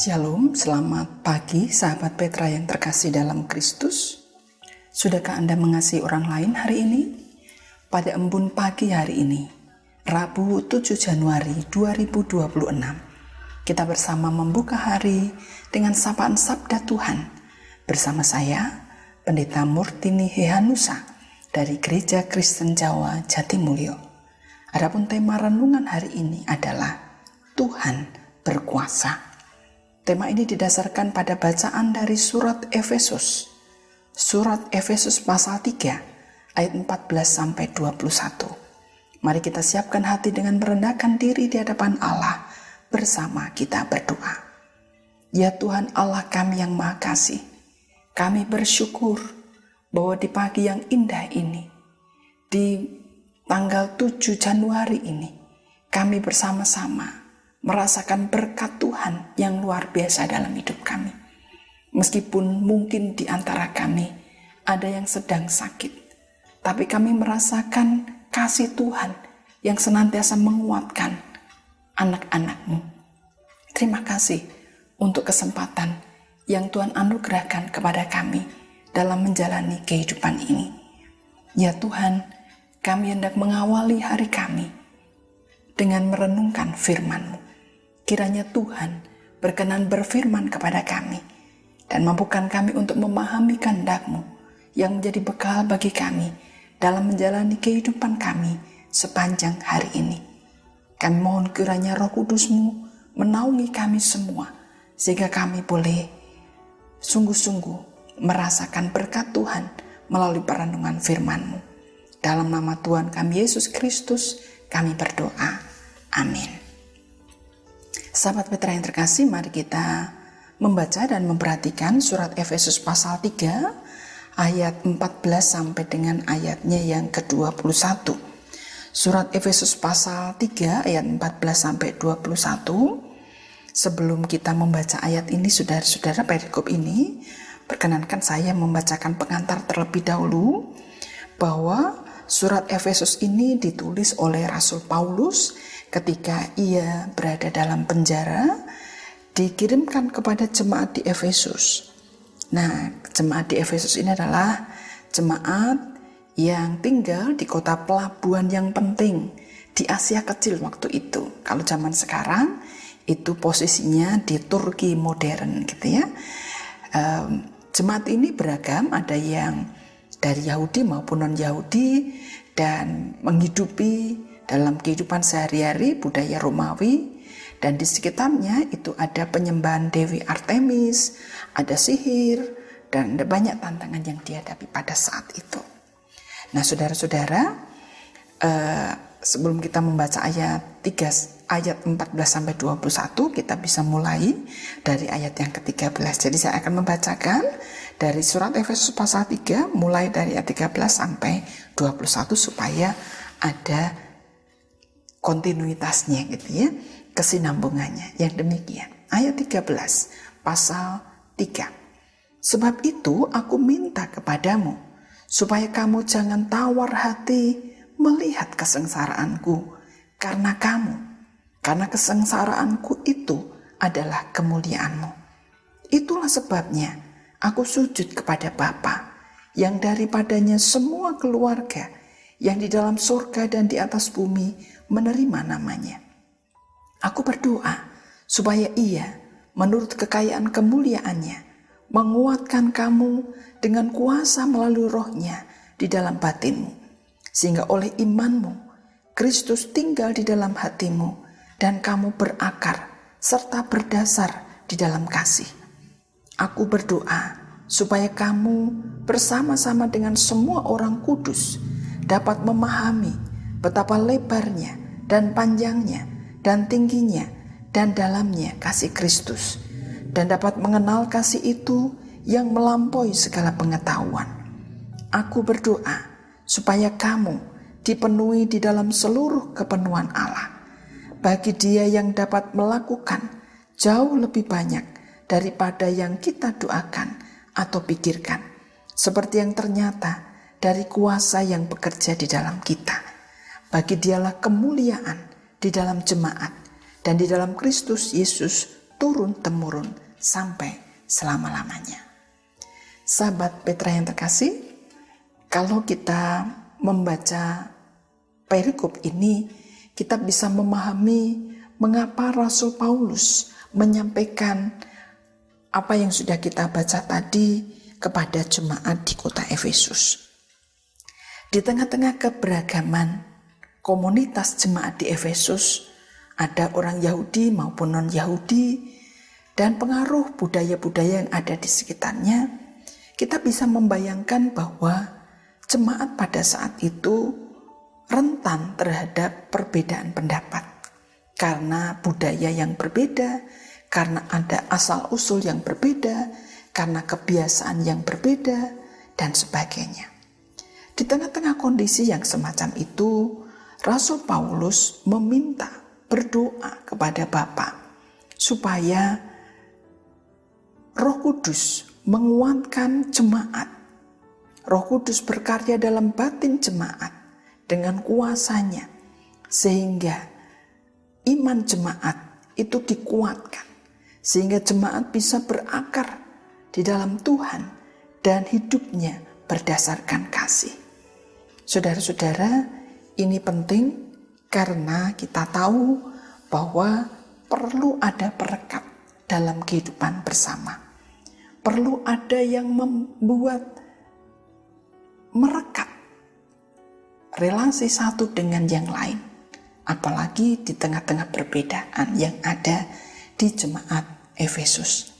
Shalom, selamat pagi sahabat Petra yang terkasih dalam Kristus. Sudahkah Anda mengasihi orang lain hari ini? Pada embun pagi hari ini, Rabu 7 Januari 2026, kita bersama membuka hari dengan sapaan Sabda Tuhan bersama saya, Pendeta Murtini Hehanusa dari Gereja Kristen Jawa Jatimulyo. Adapun tema renungan hari ini adalah Tuhan berkuasa. Tema ini didasarkan pada bacaan dari surat Efesus. Surat Efesus pasal 3 ayat 14-21. Mari kita siapkan hati dengan merendahkan diri di hadapan Allah bersama kita berdoa. Ya Tuhan Allah kami yang Maha Kasih, kami bersyukur bahwa di pagi yang indah ini, di tanggal 7 Januari ini, kami bersama-sama merasakan berkat Tuhan yang luar biasa dalam hidup kami. Meskipun mungkin di antara kami ada yang sedang sakit, tapi kami merasakan kasih Tuhan yang senantiasa menguatkan anak-anak-Mu. Terima kasih untuk kesempatan yang Tuhan anugerahkan kepada kami dalam menjalani kehidupan ini. Ya Tuhan, kami hendak mengawali hari kami dengan merenungkan firman-Mu. Kiranya Tuhan berkenan berfirman kepada kami dan mampukan kami untuk memahami kehendak-Mu yang menjadi bekal bagi kami dalam menjalani kehidupan kami sepanjang hari ini. Kami mohon kiranya Roh Kudus-Mu menaungi kami semua sehingga kami boleh sungguh-sungguh merasakan berkat Tuhan melalui perenungan firman-Mu. Dalam nama Tuhan kami Yesus Kristus kami berdoa. Amin. Sahabat Petra yang terkasih, mari kita membaca dan memperhatikan surat Efesus pasal 3 ayat 14 sampai dengan ayatnya yang ke-21. Surat Efesus pasal 3 ayat 14 sampai 21. Sebelum kita membaca ayat ini, saudara-saudara, perikop ini, perkenankan saya membacakan pengantar terlebih dahulu bahwa surat Efesus ini ditulis oleh Rasul Paulus ketika ia berada dalam penjara, dikirimkan kepada jemaat di Efesus. Nah, jemaat di Efesus ini adalah jemaat yang tinggal di kota pelabuhan yang penting di Asia Kecil waktu itu. Kalau zaman sekarang, itu posisinya di Turki modern gitu ya. Jemaat ini beragam, ada yang dari Yahudi maupun non-Yahudi dan menghidupi dalam kehidupan sehari-hari budaya Romawi, dan di sekitarnya itu ada penyembahan Dewi Artemis, ada sihir, dan ada banyak tantangan yang dihadapi pada saat itu. Nah, saudara-saudara, sebelum kita membaca ayat 14-21, kita bisa mulai dari ayat yang ke-13. Jadi saya akan membacakan dari surat Efesus pasal 3 mulai dari ayat 13 sampai 21 supaya ada kontinuitasnya gitu ya, kesinambungannya. Yang demikian. Ayat 13 pasal 3. Sebab itu aku minta kepadamu supaya kamu jangan tawar hati melihat kesengsaraanku karena kesengsaraanku itu adalah kemuliaanmu. Itulah sebabnya aku sujud kepada Bapa yang daripadanya semua keluarga yang di dalam surga dan di atas bumi menerima namanya. Aku berdoa supaya Ia menurut kekayaan kemuliaannya menguatkan kamu dengan kuasa melalui Roh-Nya di dalam batinmu, sehingga oleh imanmu Kristus tinggal di dalam hatimu dan kamu berakar serta berdasar di dalam kasih. Aku berdoa supaya kamu bersama-sama dengan semua orang kudus dapat memahami betapa lebarnya dan panjangnya dan tingginya dan dalamnya kasih Kristus, dan dapat mengenal kasih itu yang melampaui segala pengetahuan. Aku berdoa supaya kamu dipenuhi di dalam seluruh kepenuhan Allah, bagi Dia yang dapat melakukan jauh lebih banyak daripada yang kita doakan atau pikirkan, seperti yang ternyata dari kuasa yang bekerja di dalam kita. Bagi Dialah kemuliaan di dalam jemaat dan di dalam Kristus Yesus turun-temurun sampai selama-lamanya. Sahabat Petra yang terkasih, kalau kita membaca perikop ini, kita bisa memahami mengapa Rasul Paulus menyampaikan apa yang sudah kita baca tadi kepada jemaat di kota Efesus. Di tengah-tengah keberagaman komunitas jemaat di Efesus, ada orang Yahudi maupun non-Yahudi, dan pengaruh budaya-budaya yang ada di sekitarnya, kita bisa membayangkan bahwa jemaat pada saat itu rentan terhadap perbedaan pendapat. Karena budaya yang berbeda, karena ada asal-usul yang berbeda, karena kebiasaan yang berbeda, dan sebagainya. Di tengah-tengah kondisi yang semacam itu, Rasul Paulus meminta berdoa kepada Bapa supaya Roh Kudus menguatkan jemaat. Roh Kudus berkarya dalam batin jemaat dengan kuasanya, sehingga iman jemaat itu dikuatkan, sehingga jemaat bisa berakar di dalam Tuhan dan hidupnya berdasarkan kasih. Saudara-saudara, ini penting karena kita tahu bahwa perlu ada perekat dalam kehidupan bersama. Perlu ada yang merekat relasi satu dengan yang lain. Apalagi di tengah-tengah perbedaan yang ada di jemaat Efesus.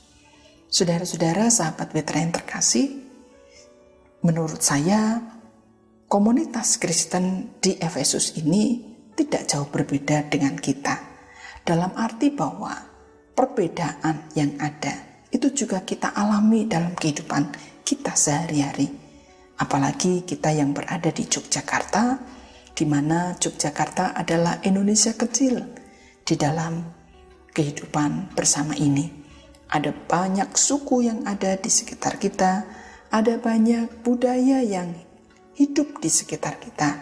Saudara-saudara, sahabat Petra yang terkasih, menurut saya komunitas Kristen di Efesus ini tidak jauh berbeda dengan kita. Dalam arti bahwa perbedaan yang ada itu juga kita alami dalam kehidupan kita sehari-hari. Apalagi kita yang berada di Yogyakarta, di mana Yogyakarta adalah Indonesia kecil di dalam kehidupan bersama ini. Ada banyak suku yang ada di sekitar kita, ada banyak budaya yang hidup di sekitar kita.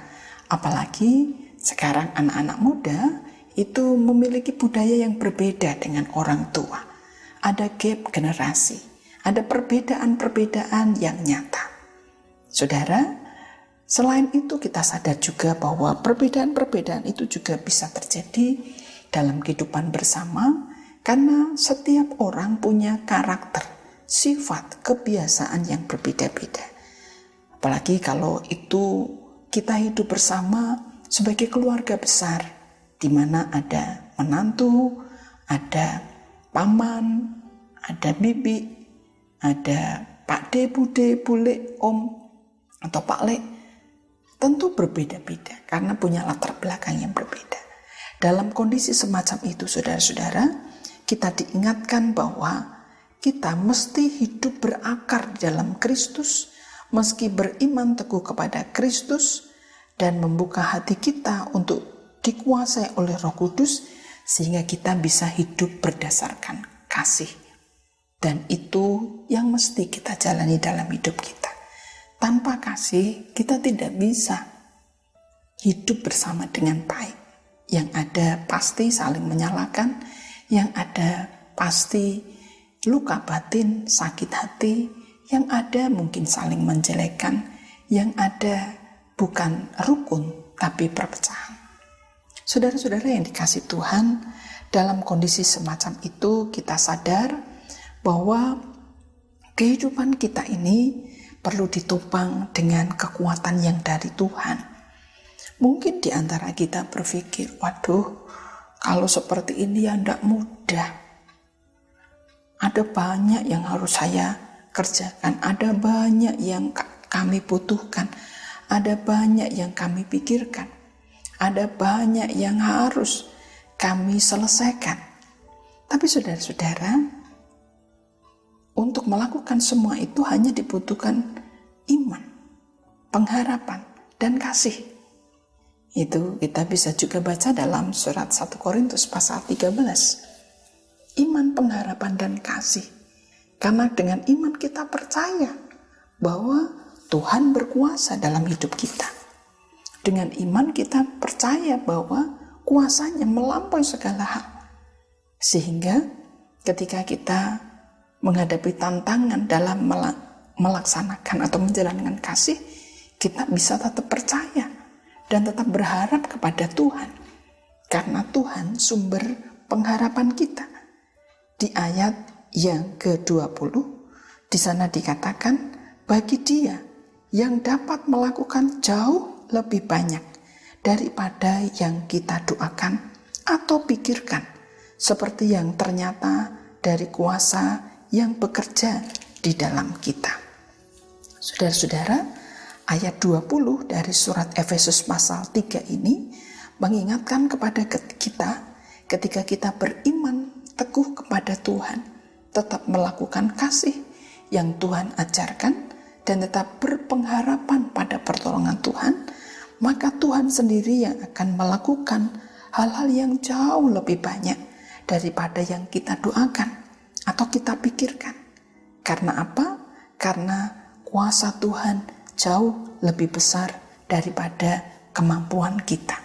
Apalagi sekarang anak-anak muda itu memiliki budaya yang berbeda dengan orang tua. Ada gap generasi, ada perbedaan-perbedaan yang nyata. Saudara, selain itu kita sadar juga bahwa perbedaan-perbedaan itu juga bisa terjadi dalam kehidupan bersama, karena setiap orang punya karakter, sifat, kebiasaan yang berbeda-beda. Apalagi kalau itu kita hidup bersama sebagai keluarga besar, di mana ada menantu, ada paman, ada bibi, ada Pak De, Bude, Bule, Om, atau Pak Le. Tentu berbeda-beda karena punya latar belakang yang berbeda. Dalam kondisi semacam itu, saudara-saudara, kita diingatkan bahwa kita mesti hidup berakar di dalam Kristus, meski beriman teguh kepada Kristus dan membuka hati kita untuk dikuasai oleh Roh Kudus, sehingga kita bisa hidup berdasarkan kasih. Dan itu yang mesti kita jalani dalam hidup kita. Tanpa kasih, kita tidak bisa hidup bersama dengan baik. Yang ada pasti saling menyalahkan, yang ada pasti luka batin, sakit hati, yang ada mungkin saling menjelekkan, yang ada bukan rukun tapi perpecahan. Saudara-saudara yang dikasihi Tuhan, dalam kondisi semacam itu kita sadar bahwa kehidupan kita ini perlu ditopang dengan kekuatan yang dari Tuhan. Mungkin di antara kita berpikir, waduh, kalau seperti ini ya tidak mudah. Ada banyak yang harus saya kerjakan, ada banyak yang kami butuhkan, ada banyak yang kami pikirkan, ada banyak yang harus kami selesaikan. Tapi saudara-saudara, untuk melakukan semua itu hanya dibutuhkan iman, pengharapan, dan kasih. Itu kita bisa juga baca dalam surat 1 Korintus pasal 13. Iman, pengharapan, dan kasih. Karena dengan iman kita percaya bahwa Tuhan berkuasa dalam hidup kita. Dengan iman kita percaya bahwa kuasanya melampaui segala hal. Sehingga ketika kita menghadapi tantangan dalam melaksanakan atau menjalankan kasih, kita bisa tetap percaya dan tetap berharap kepada Tuhan. Karena Tuhan sumber pengharapan kita. Di ayat yang ke-20, di sana dikatakan, bagi Dia yang dapat melakukan jauh lebih banyak daripada yang kita doakan atau pikirkan, seperti yang ternyata dari kuasa yang bekerja di dalam kita. Saudara-saudara, ayat 20 dari surat Efesus pasal 3 ini mengingatkan kepada kita ketika kita beriman teguh kepada Tuhan, tetap melakukan kasih yang Tuhan ajarkan dan tetap berpengharapan pada pertolongan Tuhan, maka Tuhan sendiri yang akan melakukan hal-hal yang jauh lebih banyak daripada yang kita doakan atau kita pikirkan. Karena apa? Karena kuasa Tuhan jauh lebih besar daripada kemampuan kita.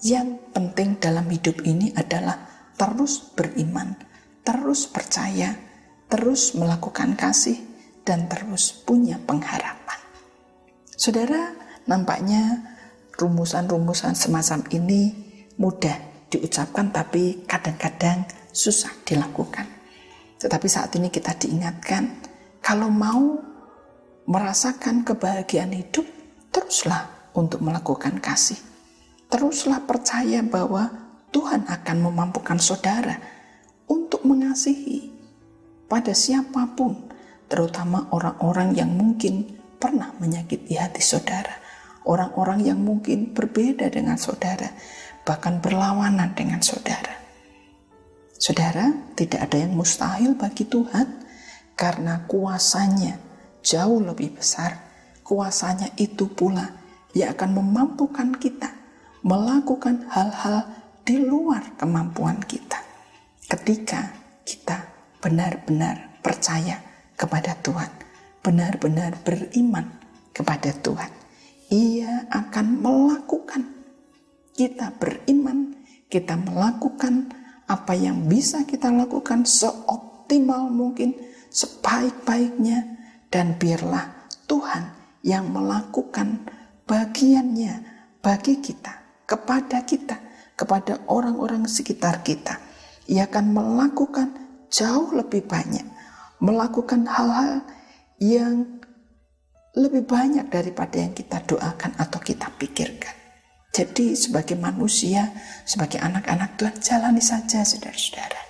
Yang penting dalam hidup ini adalah terus beriman, terus percaya, terus melakukan kasih, dan terus punya pengharapan. Saudara, nampaknya rumusan-rumusan semacam ini mudah diucapkan tapi kadang-kadang susah dilakukan. Tetapi saat ini kita diingatkan, kalau mau merasakan kebahagiaan hidup, teruslah untuk melakukan kasih. Teruslah percaya bahwa Tuhan akan memampukan saudara untuk mengasihi pada siapapun, terutama orang-orang yang mungkin pernah menyakiti hati saudara, orang-orang yang mungkin berbeda dengan saudara, bahkan berlawanan dengan saudara. Saudara, tidak ada yang mustahil bagi Tuhan, karena kuasanya jauh lebih besar. Kuasanya itu pula yang akan memampukan kita melakukan hal-hal di luar kemampuan kita. Ketika kita benar-benar percaya kepada Tuhan, benar-benar beriman kepada Tuhan, Ia akan melakukan. Kita beriman, kita melakukan apa yang bisa kita lakukan seoptimal mungkin, sebaik-baiknya, dan biarlah Tuhan yang melakukan bagiannya bagi kita, kepada orang-orang sekitar kita. Ia akan melakukan jauh lebih banyak, melakukan hal-hal yang lebih banyak daripada yang kita doakan atau kita pikirkan. Jadi sebagai manusia, sebagai anak-anak Tuhan, jalani saja saudara-saudara.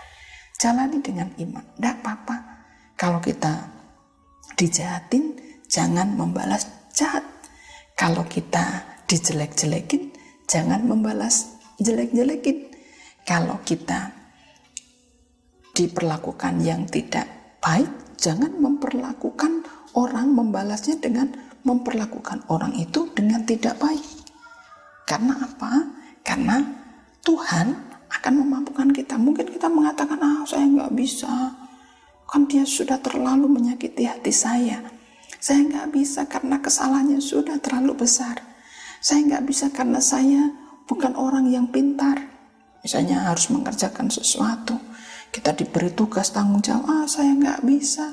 Jalani dengan iman, tidak apa-apa. Kalau kita dijahatin, jangan membalas jahat. Kalau kita dijelek-jelekin, jangan membalas jelek-jelekin. Kalau kita diperlakukan yang tidak baik, jangan memperlakukan orang, membalasnya dengan memperlakukan orang itu dengan tidak baik. Karena apa? Karena Tuhan akan memampukan kita. Mungkin kita mengatakan, saya nggak bisa, kan dia sudah terlalu menyakiti hati saya. Saya nggak bisa karena kesalahannya sudah terlalu besar. Saya nggak bisa karena saya bukan orang yang pintar. Misalnya harus mengerjakan sesuatu, kita diberi tugas tanggung jawab, saya nggak bisa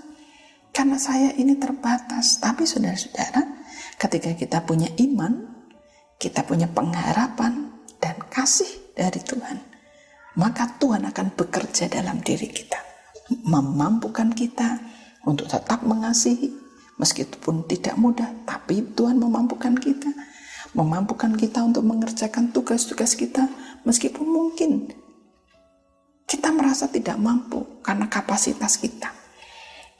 karena saya ini terbatas. Tapi saudara-saudara, ketika kita punya iman, kita punya pengharapan dan kasih dari Tuhan, maka Tuhan akan bekerja dalam diri kita, memampukan kita untuk tetap mengasihi meskipun tidak mudah. Tapi Tuhan memampukan kita untuk mengerjakan tugas-tugas kita meskipun mungkin kita merasa tidak mampu karena kapasitas kita.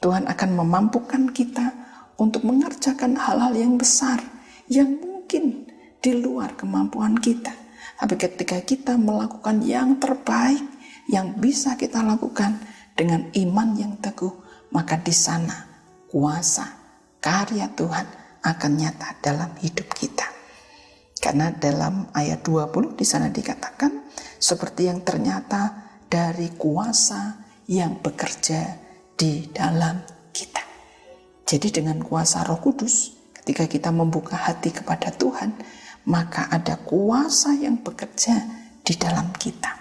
Tuhan akan memampukan kita untuk mengerjakan hal-hal yang besar yang mungkin di luar kemampuan kita. Tapi ketika kita melakukan yang terbaik yang bisa kita lakukan dengan iman yang teguh, maka di sana kuasa karya Tuhan akan nyata dalam hidup kita. Karena dalam ayat 20 di sana dikatakan, seperti yang ternyata dari kuasa yang bekerja di dalam kita. Jadi dengan kuasa Roh Kudus, ketika kita membuka hati kepada Tuhan, maka ada kuasa yang bekerja di dalam kita.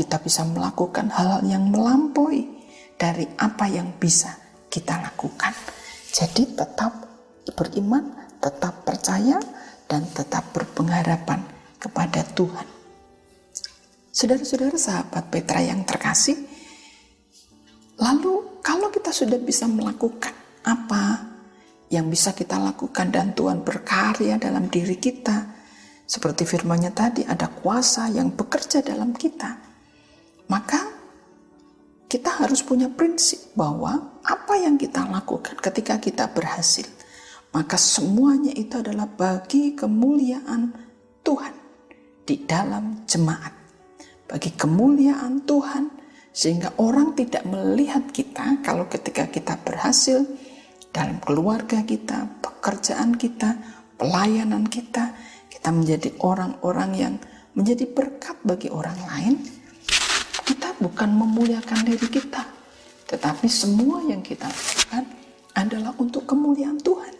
kita bisa melakukan hal-hal yang melampaui dari apa yang bisa kita lakukan. Jadi tetap beriman, tetap percaya, dan tetap berpengharapan kepada Tuhan. Saudara-saudara, sahabat Petra yang terkasih, lalu kalau kita sudah bisa melakukan apa yang bisa kita lakukan dan Tuhan berkarya dalam diri kita, seperti firman-Nya tadi, ada kuasa yang bekerja dalam kita, maka kita harus punya prinsip bahwa apa yang kita lakukan ketika kita berhasil, maka semuanya itu adalah bagi kemuliaan Tuhan di dalam jemaat. Bagi kemuliaan Tuhan, sehingga orang tidak melihat kita kalau ketika kita berhasil dalam keluarga kita, pekerjaan kita, pelayanan kita, kita menjadi orang-orang yang menjadi berkat bagi orang lain. Kita bukan memuliakan diri kita, tetapi semua yang kita lakukan adalah untuk kemuliaan Tuhan,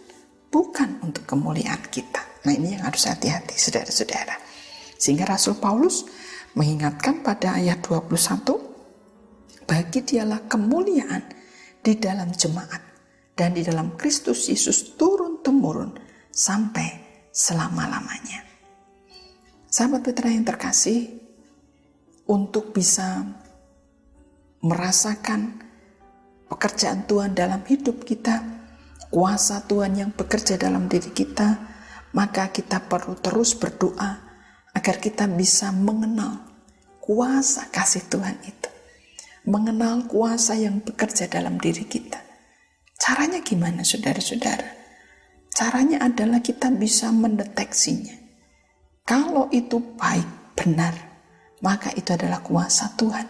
bukan untuk kemuliaan kita. Nah, ini yang harus hati-hati, saudara-saudara. Sehingga Rasul Paulus mengingatkan pada ayat 21, bagi dialah kemuliaan di dalam jemaat dan di dalam Kristus Yesus turun-temurun sampai selama-lamanya. Sahabat Petra yang terkasih, untuk bisa merasakan pekerjaan Tuhan dalam hidup kita, kuasa Tuhan yang bekerja dalam diri kita, maka kita perlu terus berdoa agar kita bisa mengenal kuasa kasih Tuhan itu, mengenal kuasa yang bekerja dalam diri kita. Caranya gimana, saudara-saudara? Caranya adalah kita bisa mendeteksinya. Kalau itu baik, benar, maka itu adalah kuasa Tuhan.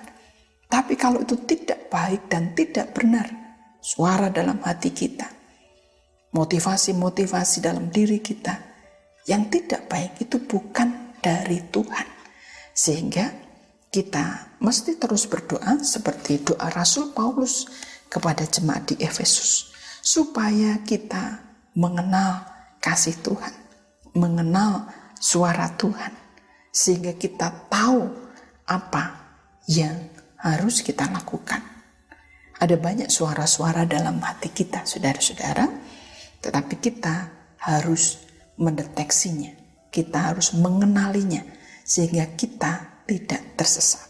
Tapi kalau itu tidak baik dan tidak benar, suara dalam hati kita, motivasi-motivasi dalam diri kita yang tidak baik, itu bukan dari Tuhan. Sehingga kita mesti terus berdoa seperti doa Rasul Paulus kepada jemaat di Efesus, supaya kita mengenal kasih Tuhan, mengenal suara Tuhan, sehingga kita tahu apa yang harus kita lakukan. Ada banyak suara-suara dalam hati kita, saudara-saudara, tetapi kita harus mendeteksinya, kita harus mengenalinya, sehingga kita tidak tersesat.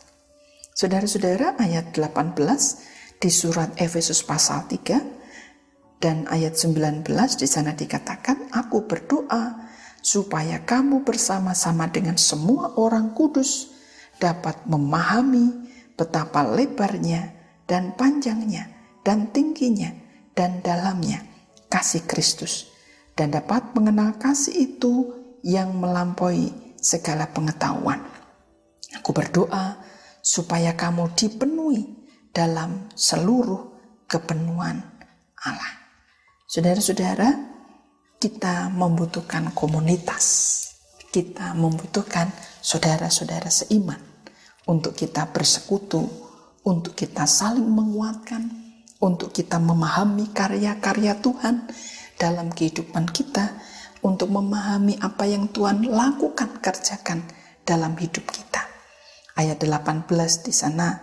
Saudara-saudara, ayat 18 di surat Efesus pasal 3 dan ayat 19 di sana dikatakan, aku berdoa supaya kamu bersama-sama dengan semua orang kudus dapat memahami betapa lebarnya dan panjangnya dan tingginya dan dalamnya kasih Kristus, dan dapat mengenal kasih itu yang melampaui segala pengetahuan. Aku berdoa supaya kamu dipenuhi dalam seluruh kepenuhan Allah. Saudara-saudara, kita membutuhkan komunitas, kita membutuhkan saudara-saudara seiman untuk kita bersekutu, untuk kita saling menguatkan, untuk kita memahami karya-karya Tuhan dalam kehidupan kita, untuk memahami apa yang Tuhan lakukan, kerjakan dalam hidup kita. Ayat 18 di sana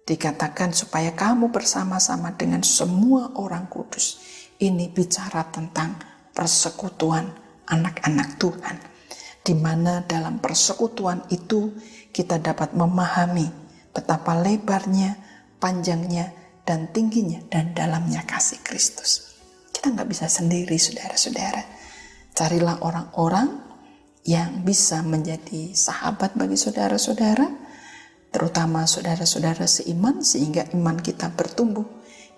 dikatakan supaya kamu bersama-sama dengan semua orang kudus. Ini bicara tentang persekutuan anak-anak Tuhan, di mana dalam persekutuan itu kita dapat memahami betapa lebarnya, panjangnya, dan tingginya dan dalamnya kasih Kristus. Kita nggak bisa sendiri, saudara-saudara. Carilah orang-orang yang bisa menjadi sahabat bagi saudara-saudara, terutama saudara-saudara seiman, sehingga iman kita bertumbuh.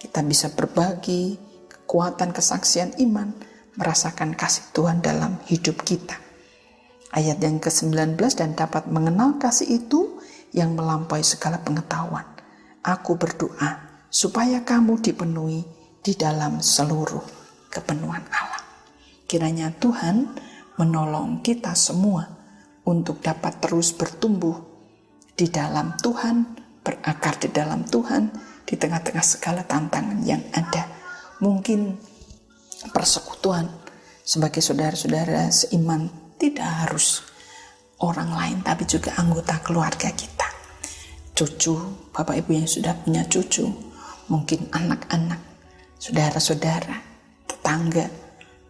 Kita bisa berbagi kekuatan kesaksian iman, merasakan kasih Tuhan dalam hidup kita. Ayat yang ke-19, dan dapat mengenal kasih itu yang melampaui segala pengetahuan. Aku berdoa supaya kamu dipenuhi di dalam seluruh kepenuhan Allah. Kiranya Tuhan menolong kita semua untuk dapat terus bertumbuh di dalam Tuhan, berakar di dalam Tuhan, di tengah-tengah segala tantangan yang ada. Mungkin persekutuan sebagai saudara-saudara seiman tidak harus orang lain, tapi juga anggota keluarga kita. cucu, Bapak Ibu yang sudah punya cucu, mungkin anak-anak, saudara-saudara, tetangga,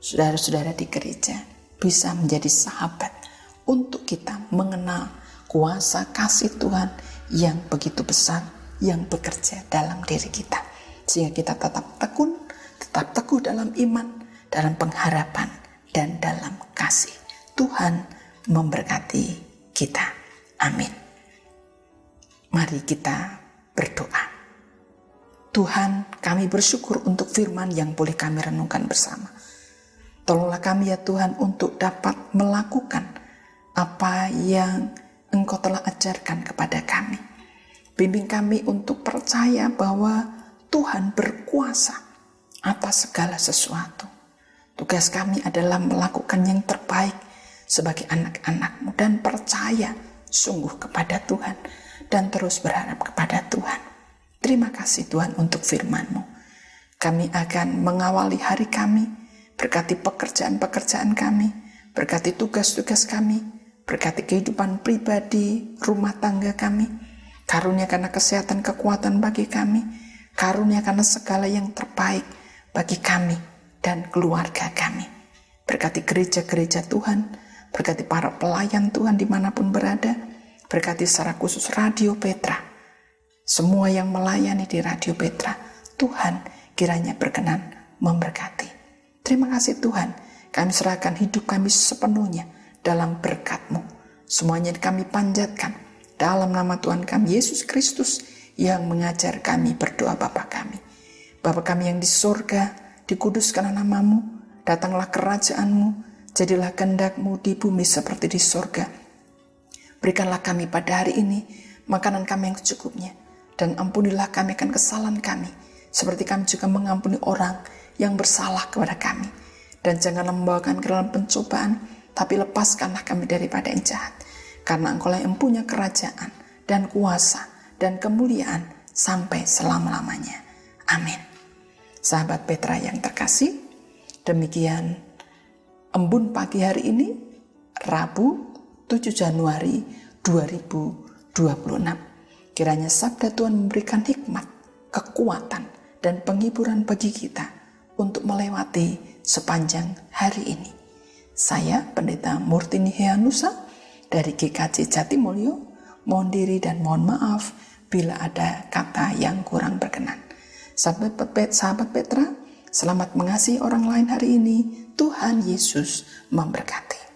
saudara-saudara di gereja, bisa menjadi sahabat untuk kita mengenal kuasa kasih Tuhan yang begitu besar yang bekerja dalam diri kita, sehingga kita tetap teguh dalam iman, dalam pengharapan, dan dalam kasih. Tuhan memberkati kita. Amin. Mari kita berdoa. Tuhan, kami bersyukur untuk firman yang boleh kami renungkan bersama. Tolonglah kami ya Tuhan untuk dapat melakukan apa yang Engkau telah ajarkan kepada kami. Bimbing kami untuk percaya bahwa Tuhan berkuasa atas segala sesuatu. Tugas kami adalah melakukan yang terbaik sebagai anak-anak-Mu dan percaya sungguh kepada Tuhan dan terus berharap kepada Tuhan. Terima kasih Tuhan untuk firman-Mu. Kami akan mengawali hari kami, berkati pekerjaan-pekerjaan kami, berkati tugas-tugas kami, berkati kehidupan pribadi, rumah tangga kami, karuniakanlah kesehatan, kekuatan bagi kami, karuniakanlah segala yang terbaik bagi kami dan keluarga kami. Berkati gereja-gereja Tuhan, berkati para pelayan Tuhan dimanapun berada, berkati secara khusus Radio Petra, semua yang melayani di Radio Petra, Tuhan kiranya berkenan memberkati. Terima kasih Tuhan, kami serahkan hidup kami sepenuhnya dalam berkat-Mu. Semuanya kami panjatkan dalam nama Tuhan kami Yesus Kristus yang mengajar kami berdoa Bapa kami. Bapa kami yang di surga, dikuduskanlah nama-Mu, datanglah kerajaan-Mu, jadilah kehendak-Mu di bumi seperti di surga. Berikanlah kami pada hari ini makanan kami yang secukupnya, dan ampunilah kami akan kesalahan kami, seperti kami juga mengampuni orang yang bersalah kepada kami. Dan janganlah membawa kami ke dalam pencobaan, tapi lepaskanlah kami daripada yang jahat. Karena Engkau yang punya kerajaan dan kuasa dan kemuliaan sampai selama-lamanya. Amin. Sahabat Petra yang terkasih, demikian embun pagi hari ini, Rabu 7 Januari 2026. Kiranya sabda Tuhan memberikan hikmat, kekuatan, dan penghiburan bagi kita untuk melewati sepanjang hari ini. Saya Pendeta Murtini Heanusa dari GKJ Jatimulyo, mohon diri dan mohon maaf bila ada kata yang kurang berkenan. Sahabat Petra, selamat mengasihi orang lain hari ini. Tuhan Yesus memberkati.